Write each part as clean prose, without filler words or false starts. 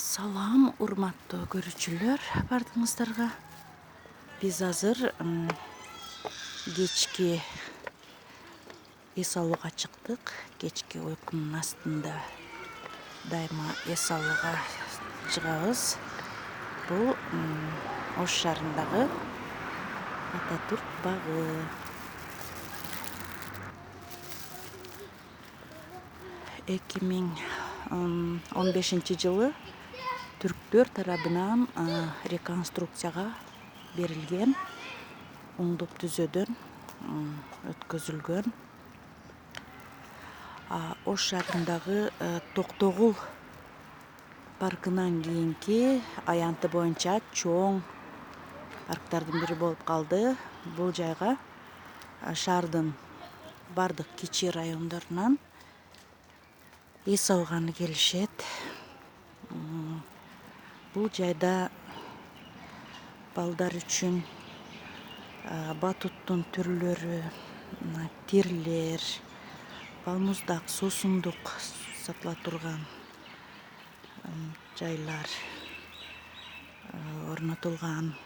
Салам, урматтуу көрүүчүлөр, бардыгыңыздарга. Биз азыр кечки эс алууга чыктык. Кечки уйкунун астында дайыма эс алууга чыгабыз. Бул Ош шаарындагы Ататүрк багы. 2015 жылы түрктөр тарабынан реконструкцияга берилген, оңдоп түзөөдөн өткөзүлгөн. Ош шаарындагы Токтогул паркынан кийинки аянты боюнча чоң парктардын бири болуп калды. Бул жайга шаардын бардык кичи райондорунан эс алганы келишет. Бул жайда балдар үчүн батуттун түрлөрү, тирлер, балмуздак, суусундук сатыла турган жайлар орнотулган.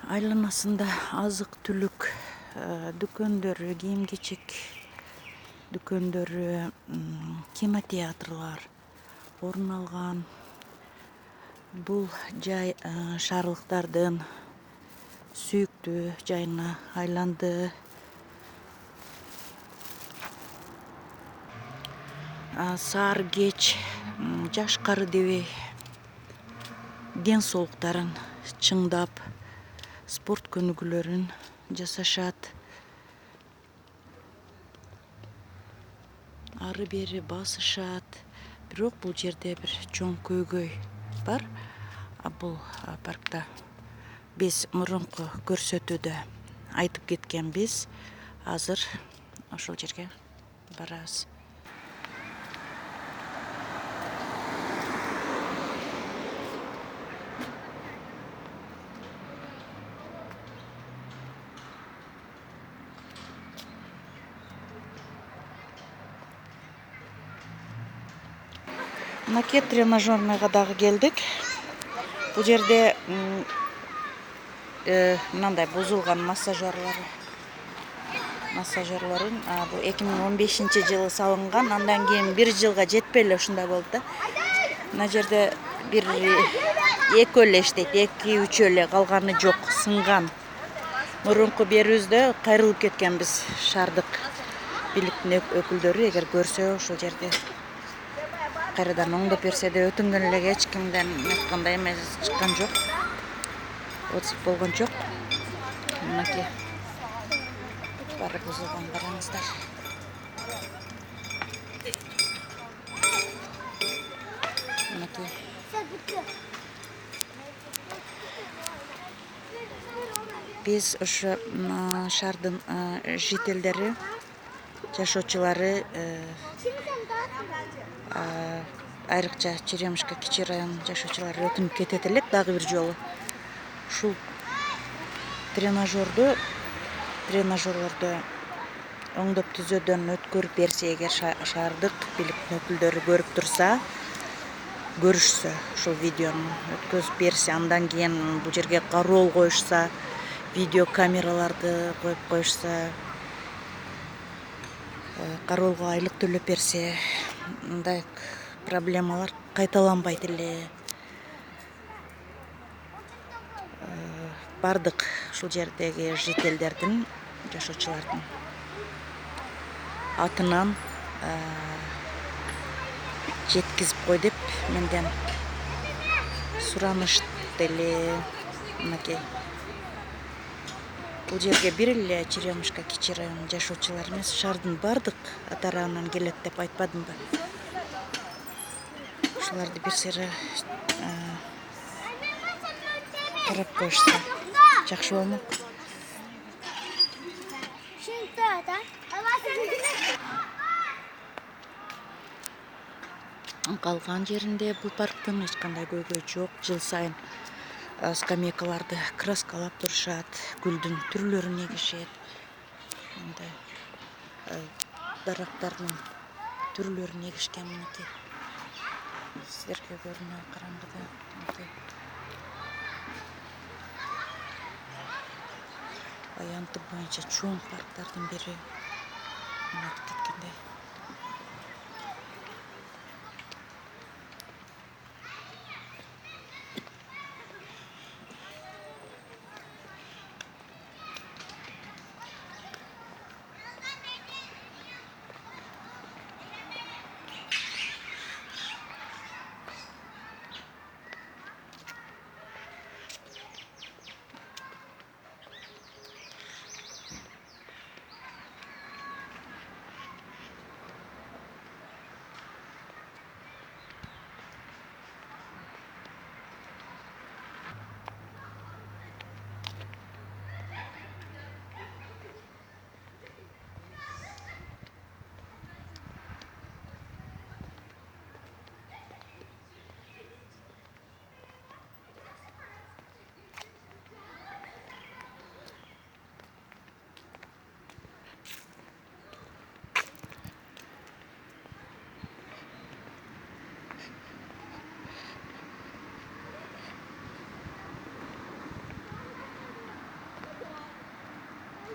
Айланасында азык-түлүк дүкөндөрү, кийим-кечек дүкөндөрү, кинотеатрлар орун алган. Бул жай шаарлыктардын сүйүктүү жайына айланды. Саар кеч жашкары дебей ден соолуктарын чыңдап, спорт көнүгүүлөрүн жасашат. Ары бери басышат. Бирок бул жерде бир чоң көйгөй бар. Бул паркта биз мурунку көрсөтүүдө айтып кеткенбиз. Азыр ошол жерге барабыз. Мынакей тренажерныйга дагы келдик. Бул жерде мындай бузулган массажерлорун бул 2015 жылы салынган. Андан кийин бир жылга жетпей эле ушундай болду да. Мына жерде бир экөө эле иштейт, 2-3 эле, калганы жок, сынган. Мурунку берүүбүздө кайрылып кеткенбиз. Шаардык бийликтин өкүлдөрү эгер көрсө ошол жерде кайрадан оңдоп берсе деп өтүнгөн элек, эч кимден айткандай эмес чыккан жок. Отзыв болгон жок. Мынакей баары бузулган, караңыздар. Мынакей. Биз ошо шаардын жителдери, жашоочулары, айрыкча Черемушка кичи районунун жашоочулары өтүнүп кетет элек дагы бир жолу. Ушул тренажерлорду оңдоп түзөөдөн өткөрүп берсе, эгер шаардык бийликтин өкүлдөрү көрүп турса, көрүшсө, ушул видеону өткөзүп берсе, андан кийин бул жерге кароол коюшса, видео камераларды коюп коюшса, кароолго айлык төлөп берсе, мындай проблемалар кайталанбайт эле. Бардык ушул жердеги жителдердин, жашоочулардын атынан жеткизип кой деп менден суранышты эле. Мынакей. Бул жерге бир эле Черемушка кичи районунун жашоочулары эмес, шаардын бардык тарабынан келет деп айтпадымбы? Ушуларды бир сыйра карап коюшса жакшы болмок. Калган жеринде бул парктын эч кандай көйгөй жок. Жыл сайын скамейкаларды краскалап турушат, гүлдүн түрлөрүн эгишет. Мындай дарактардын түрлөрүн эгишкен мынакей. Сиздерге көрүнөт караңгыда. Мынакей. Аянты боюнча чоң парктардын бири. Мына кеткендей.